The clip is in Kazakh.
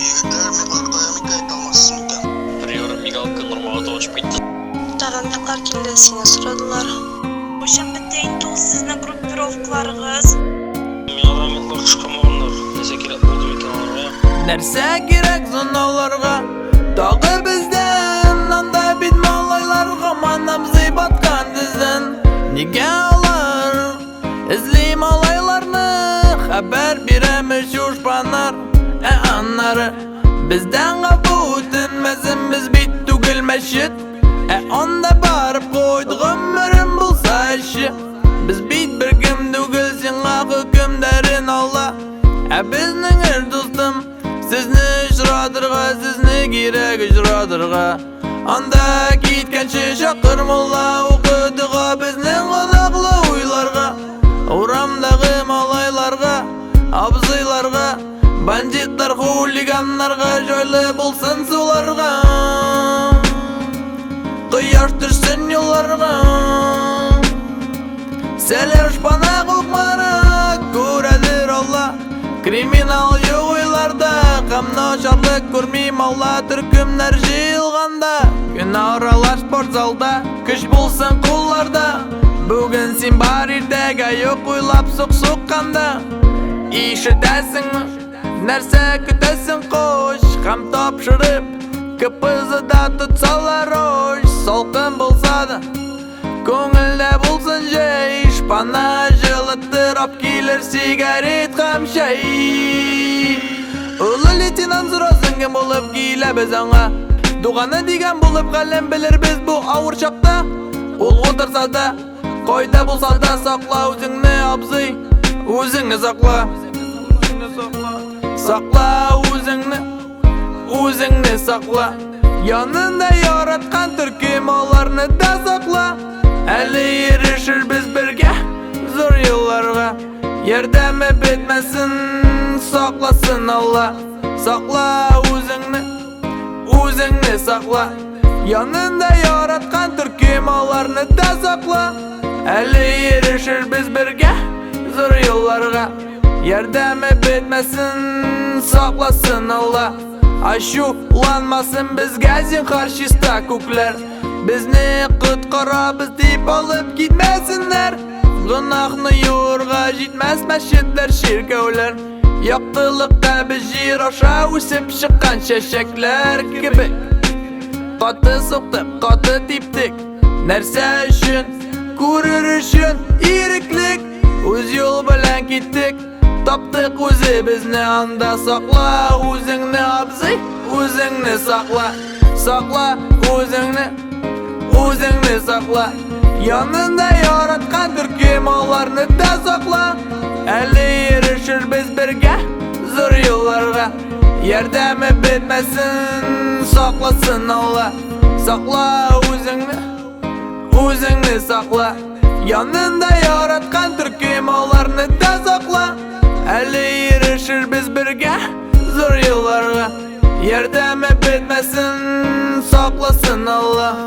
Егіттер миғларда микайт алмасыз мүмкін. Приора мигалка нормалы тоғыш битті. Тарамяқлар келді сені сұрадылар. Ошам бітейін тұл сіздің группировкаларыңыз. Мигаламетлар қышқамағындар. Нәсе керек болды мекен аларға? Нәрсе керек зоналарға? Тағы бізден андай бит малайларға манамзый батқан дізден. Неге алар? Ізлей малайларны хабар береміз жушпанар. Аннары бізден ғабу өтінмезін біз бит түгіл мәшіт. Онда барып қойды ғымырым болса іші. Біз бит бір кім түгіл сен ақ үкімдерін алла. Біздің әр достым сізні жырадырға, сізні керек жырадырға. Анда кеткенше шақыр молла оқыдыға, біздің қонақлы ойларға. Урамдағы малайларға, абзайларға, бандиттар хулиганларға жойлы болсын соларға. Қияш түрсін елларға, сәлем шпана қоқмара көредір алла. Криминал жоқ ойларда, қамна шарлық көрмейм алла. Түркімдер жиылғанда, күн аралар спортзалда, күш болсын қолларда. Бүгін сен бар ертегі yok ойлап соқ-соққанда. Ишітәсің мұ, нәрсе күтәсің қош. Қам тапшырып, кіпізіда тұтсалар ош. Солқын болса да, көңілді болсын жай. Шпана жылыттырап келер сигарет қам шай. Ұлы лейтенант сұрасың кім болып келі біз аңа. Дұғаны деген болып қалем білір біз бұл ауыр шақта. Ол отырса да, қойда болса да сақла өзіңні абзый. Өзіңні сақла, сақла өзіңні, өзіңні сақла. Янында яратқан түркем оларны да сақла. Әлі ерішір біз бірге зор елларға. Ердәмі бетмәсін, сақласын алла. Сақла өзіңні, өзіңні сақла. Янында яратқан түркем оларны да сақла. Әлі ерішір біз бірге зор елларға. Ердәмі бетмәсін, сақласын алла. Ашуланмасын бізге зинхар шиста көклер. Бізні құтқара біз деп алып кетмәсінлер. Ғынақны юрға жетмәс мәшеттер шеркеулер. Яқтылықта біз жер аша өсіп шыққан шәшәклер кебек. Қаты соқтып, қаты типтік. Нәрсе үшін, көрір үшін еріклік. Өз ел білән кеттік, таптық өзі бізні анда. Сақла өзіңні абзый, өзіңні сақла. Сақла өзіңні, өзіңні сақла. Янында яратқан түркем оларны да сақла. Әлі ерішір біз бірге зор елларға. Ердәмі бетмәсін, сақласын алла. Сақла өзіңні, өзіңні сақла. Янында яратқан түркем оларны да сақла. Әлі ерішір біз бірге зор елларға. Ердәмі бетмәсін, сақласын алла.